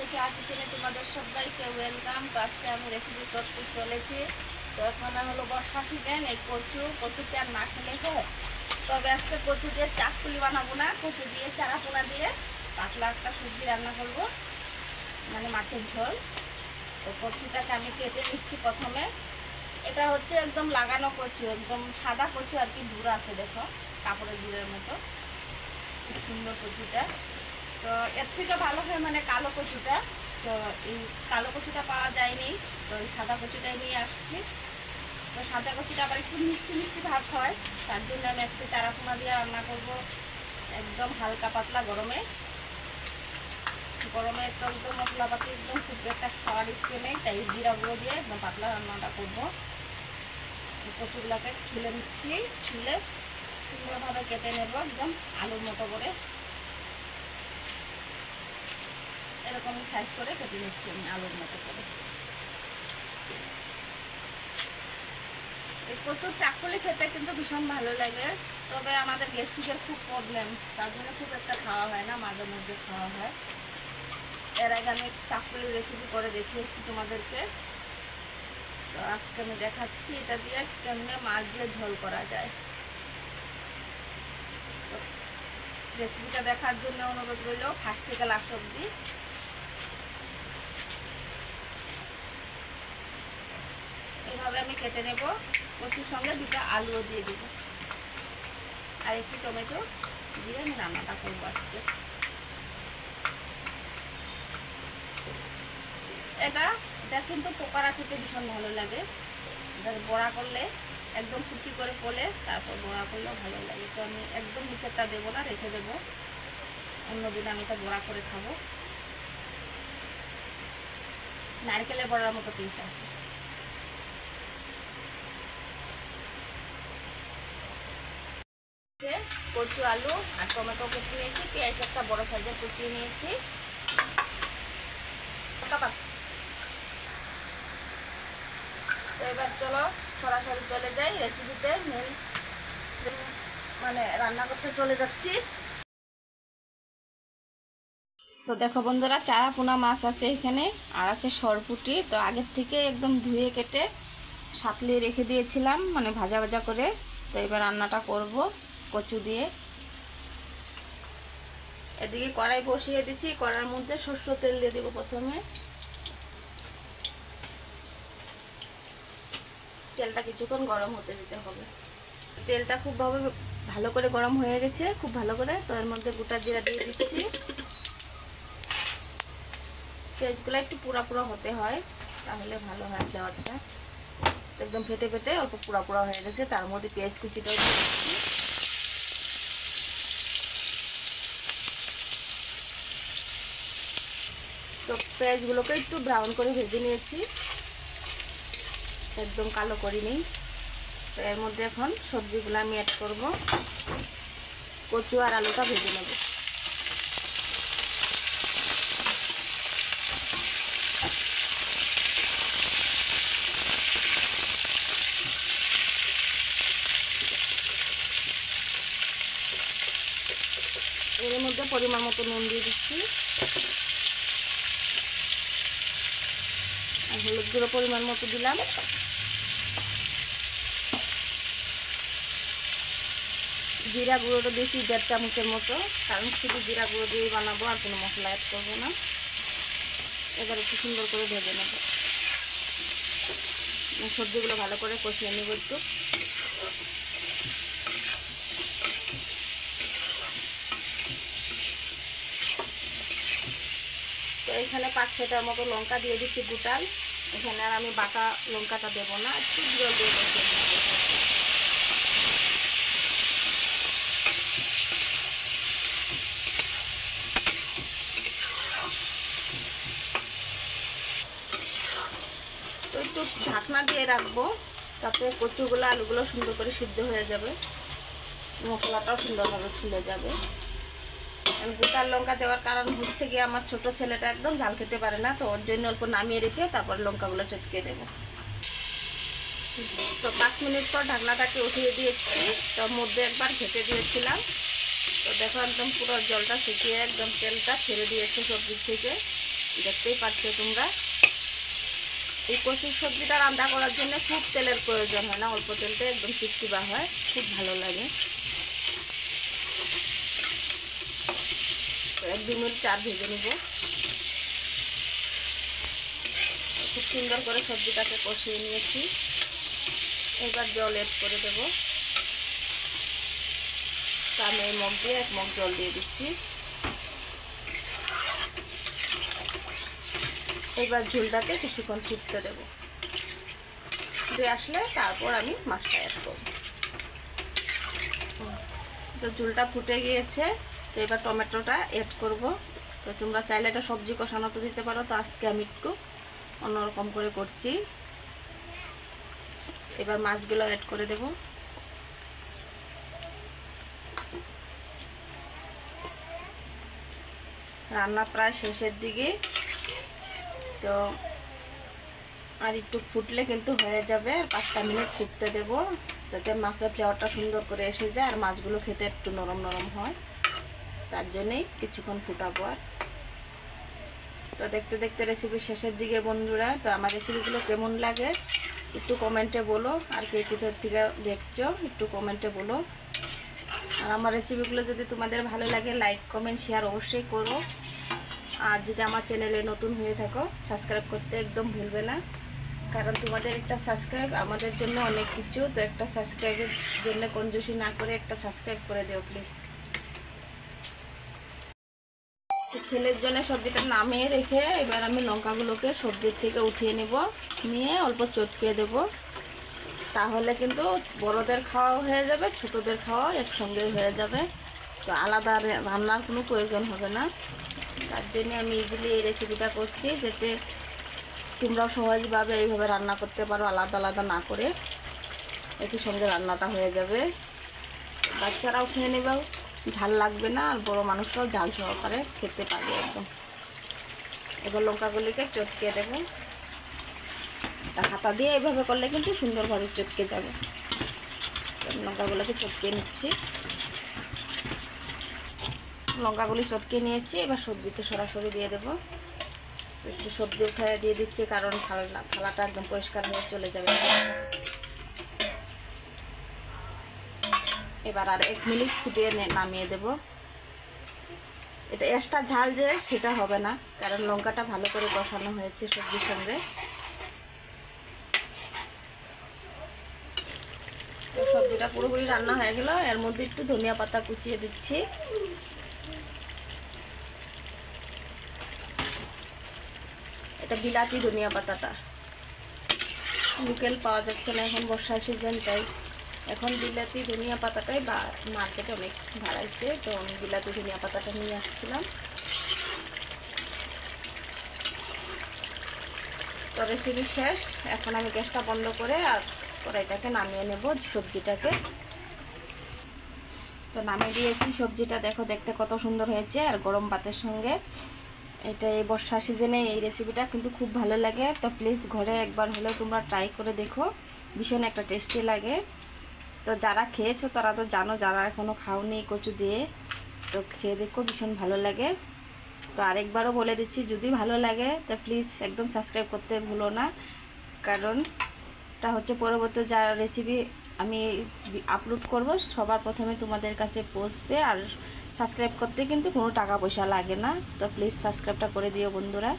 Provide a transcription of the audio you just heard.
নিশা কিচেনে তোমাদের সবাইকে ওয়েলকাম। তো আজকে আমি রেসিপি করতে চলেছি। তো এখন হলো বর্ষা সিজন, এই কচুতে আর না খেলে হয়। তবে আজকে কচু দিয়ে চাকুলি বানাবো না, কচু দিয়ে চারা পোনা দিয়ে পাতলা একটা সবজি রান্না করব, মানে মাছের ঝোল। তো কচুটাকে আমি কেটে নিচ্ছি প্রথমে। এটা হচ্ছে একদম লাগানো কচু, একদম সাদা কচু আর কি, দূর আছে দেখো, কাপড়ের দূরের মতো। খুব সুন্দর কচুটা। তো এর থেকে ভালো হয় মানে কালো কচুটা। তো এই কালো কচুটা পাওয়া যায়নি, তো এই সাদা কচুটাই নিয়ে আসছি। তো সাদা কচুটা আবার একটু মিষ্টি মিষ্টি ভাব হয়, তার জন্য আমি আজকে চারা পোনা দিয়ে রান্না করব। একদম হালকা পাতলা গরমে গরমে তো একদম মশলাপাতি একদম খুব একটা খাওয়ার ইচ্ছে নেই, তাই জিরা গুঁড়ো দিয়ে একদম পাতলা রান্নাটা করবো। কচুগুলোকে ছুলে নিচ্ছি, ছুলে সুন্দরভাবে কেটে নেব একদম আলুর মতো করে। এরকম সাইজ করে কেটে নিচ্ছি আমি আলুর মতো করে। এই কচুর চাকুলি খেতে কিন্তু ভীষণ ভালো লাগে, তবে আমাদের গ্যাস্ট্রিকের খুব প্রবলেম, তার জন্য খুব একটা খাওয়া হয় না, মাঝে মধ্যে খাওয়া হয়। এর আগে আমি চাকুলির রেসিপি করে দেখিয়েছি তোমাদেরকে। তো আজকে আমি দেখাচ্ছি এটা দিয়ে কেমনে মাছ দিয়ে ঝোল করা যায়। রেসিপিটা দেখার জন্য অনুরোধ রইল ফার্স্ট থেকে লাস্ট অবধি। এইভাবে আমি কেটে নেব। কচুর সঙ্গে দুটো আলুও দিয়ে দেব আর একটি টমেটো দিয়ে আমি রান্নাটা করবো আজকে। এটা এটা কিন্তু পোকারা খেতে ভীষণ ভালো লাগে। এটা বড়া করলে একদম কুচি করে পোলে তারপর বড়া করলেও ভালো লাগে। তো আমি একদম নিচেরটা দেবো না, রেখে দেবো, অন্যদিন আমি এটা বড়া করে খাবো। নারকেলের বড়ার মতো টেস্ট আসে। কচু আলু আর টমেটো কুচি নিয়েছি, পেঁয়াজ একটা বড় সাইজের কুচিয়ে নিয়েছি। তো এবার চলো সরাসরি চলে যাই রেসিপিতে। মানে রান্না করতে চলে যাচ্ছি। তো দেখো বন্ধুরা, চারা পোনা মাছ আছে এখানে, আর আছে সরপুঁটি। তো আগের থেকে একদম ধুয়ে কেটে সাতলিয়ে রেখে দিয়েছিলাম, মানে ভাজা ভাজা করে। তো এবার রান্নাটা করব কচু দিয়ে। এদিকে কড়াই বসিয়ে দিচ্ছি, কড়াইয়ের মধ্যে সরষের তেল দিয়ে দেবো প্রথমে। তেলটা কিছুক্ষণ গরম হতে দিতে হবে। তেলটা খুব ভালো করে গরম হয়ে গেছে, খুব ভালো করে। তো এর মধ্যে গোটা জিরা দিয়ে দিচ্ছি। পেঁয়াজগুলো একটু পুরা পুরা হতে হয়, তাহলে ভালো হয় দেওয়াটা। একদম ফেটে ফেটে অল্প পুরা পুরা হয়ে গেছে, তার মধ্যে পেঁয়াজ কুচিটাও দিয়ে দিচ্ছি। তো পেঁয়াজগুলোকে একটু ব্রাউন করে ভেজে নিয়েছি, একদম কালো করিনি। তো এর মধ্যে এখন সবজিগুলো আমি অ্যাড করব। কচু আর আলুটা ভেজে নেব। এর মধ্যে পরিমাণ মতো নুন দিয়ে দিচ্ছি, আর হলুদ গুঁড়ো পরিমাণ মতো দিলাম। জিরা গুঁড়োটা দিয়েছি 1.5 চামচের মতো, কারণ শুধু জিরা গুঁড়ো দিয়ে বানাবো, আর কোনো মশলা অ্যাড করবো না। এবার একটু সুন্দর করে ভেজে নেব, সবজিগুলো ভালো করে কষিয়ে নেব একটু। তো এখানে 5-6টার মতো লঙ্কা দিয়ে দিচ্ছি গোটাল। এখানে আর আমি বাটা লঙ্কাটা দেবো না, একটু জল দিয়ে বসিয়ে দিচ্ছি। তো একটু ঢাকনা দিয়ে রাখবো, তাতে কচুগুলো আলুগুলো সুন্দর করে সিদ্ধ হয়ে যাবে, মশলাটাও সুন্দরভাবে ফুলে যাবে। গোটা লঙ্কা দেওয়ার কারণ হচ্ছে গিয়ে আমার ছোট ছেলেটা একদম ঝাল খেতে পারে না, তো ওর জন্য অল্প নামিয়ে রেখে তারপর লঙ্কাগুলো চটকে দেবো। তো 5 মিনিট পর ঢাকনাটাকে উঠিয়ে দিয়েছি। তার মধ্যে একবার ঘেটে দিয়েছিলাম। তো দেখো একদম পুরো জলটা শুকিয়ে একদম তেলটা ছেড়ে দিয়েছে সবজির থেকে। দেখতেই পাচ্ছ তোমরা। এই কচুর সবজিটা রান্না করার জন্য খুব তেলের প্রয়োজন হয় না, অল্প তেলতে একদম চিপচিপা হয়, খুব ভালো লাগে। 1-2 মিনিট চার ভেজে নেব। খুব সুন্দর করে সবজিটাকে কষিয়ে নিয়েছি। এবার জল এড করে দেব। আমি এই মগ দিয়ে 1 মগ জল দিয়ে দিচ্ছি। এবার ঝোলটাকে কিছুক্ষণ ফুটতে দেব। ফুটে আসলে তারপর আমি মাছটা অ্যাড করব। তো ঝোলটা ফুটে গিয়েছে, তো এবার টমেটোটা অ্যাড করব। তো তোমরা চাইলে এটা সবজি কষানোতে দিতে পারো, তো আজকে আমি একটু অন্যরকম করে করছি। এবার মাছগুলো অ্যাড করে দেব। রান্না প্রায় শেষের দিকে, তো আর একটু ফুটলে কিন্তু হয়ে যাবে। 5টা মিনিট ফুটতে দেব, যাতে মাছের ফ্লেভারটা সুন্দর করে এসে যায় আর মাছগুলো খেতে একটু নরম নরম হয়। তার জন্যই কিছুক্ষণ ফুটাবো। আর তো দেখতে দেখতে রেসিপি শেষের দিকে বন্ধুরা। তো আমার রেসিপিগুলো কেমন লাগে একটু কমেন্টে বলো, আর কে কোথার থেকে দেখছো একটু কমেন্টে বলো। আর আমার রেসিপিগুলো যদি তোমাদের ভালো লাগে লাইক কমেন্ট শেয়ার অবশ্যই করো। আর যদি আমার চ্যানেলে নতুন হয়ে থাকো সাবস্ক্রাইব করতে একদম ভুলবে না, কারণ তোমাদের একটা সাবস্ক্রাইব আমাদের জন্য অনেক কিছু। তো একটা সাবস্ক্রাইবের জন্য কঞ্জুসি না করে একটা সাবস্ক্রাইব করে দিও প্লিজ। ছেলের জন্য সবজিটা নামিয়ে রেখে এবার আমি লঙ্কাগুলোকে সবজির থেকে উঠিয়ে নেব, নিয়ে অল্প চটকিয়ে দেব। তাহলে কিন্তু বড়দের খাওয়া হয়ে যাবে, ছোটদের খাওয়া একসঙ্গে হয়ে যাবে। তো আলাদা রান্নার কোনো প্রয়োজন হবে না। তার জন্য আমি ইজিলি এই রেসিপিটা করছি, যাতে তোমরাও সহজভাবে এইভাবে রান্না করতে পারো, আলাদা আলাদা না করে একই সঙ্গে রান্নাটা হয়ে যাবে। বাচ্চারাও খেয়ে নেবে, ঝাল লাগবে না, আর বড়ো মানুষরাও ঝাল সহকারে খেতে পারবে একদম। এবার লঙ্কাগুলিকে চটকে দেব। হাতা দিয়ে এইভাবে করলে কিন্তু সুন্দরভাবে চটকে যাবে। লঙ্কাগুলোকে চটকে নিচ্ছি। লঙ্কাগুলি চটকে নিয়েছি, এবার সবজিতে সরাসরি দিয়ে দেব। একটু সবজি উঠায় দিয়ে দিচ্ছি, কারণ থালাটা একদম পরিষ্কার হয়ে চলে যাবে। এবার আর 1 মিনিট ফুটিয়ে নামিয়ে দেব। এটা এক্সট্রা ঝাল যে সেটা হবে না, কারণ লঙ্কাটা ভালো করে কষানো হয়েছে সবজির সঙ্গে। তো সবজিটা পুরোপুরি রান্না হয়ে গেল। এর মধ্যে একটু ধনিয়া পাতা কুচিয়ে দিচ্ছি। এটা বিলাতি ধনিয়া পাতাটা, লোকাল পাওয়া যাচ্ছে না এখন বর্ষার সিজন, তাই এখন বিলাতি ধনিয়া পাতাটাই মার্কেটে অনেক বাড়াইছে। তো আমি বিলাতি ধনিয়া পাতাটা নিয়ে আসছিলাম। তো রেসিপি শেষ। এখন আমি গ্যাসটা বন্ধ করে আর কড়াইটাকে নামিয়ে নেব সবজিটাকে। তো নামিয়ে দিয়েছি সবজিটা, দেখো দেখতে কত সুন্দর হয়েছে। আর গরম ভাতের সঙ্গে এটা এই বর্ষা সিজনে এই রেসিপিটা কিন্তু খুব ভালো লাগে। তো প্লিজ ঘরে একবার হলেও তোমরা ট্রাই করে দেখো, ভীষণ একটা টেস্টি লাগে। তো যারা খেয়েছো তারা তো জানো, যারা এখনও খাওনি কচু দিয়ে তো খেয়ে দেখো, ভীষণ ভালো লাগে। তো আরেকবারও বলে দিচ্ছি, যদি ভালো লাগে তো প্লিজ একদম সাবস্ক্রাইব করতে ভুলো না, কারণ এটা হচ্ছে পরবর্তী যা রেসিপি আমি আপলোড করব সবার প্রথমে তোমাদের কাছে পৌঁছবে। আর সাবস্ক্রাইব করতে কিন্তু কোনো টাকা পয়সা লাগে না, তো প্লিজ সাবস্ক্রাইবটা করে দিও বন্ধুরা।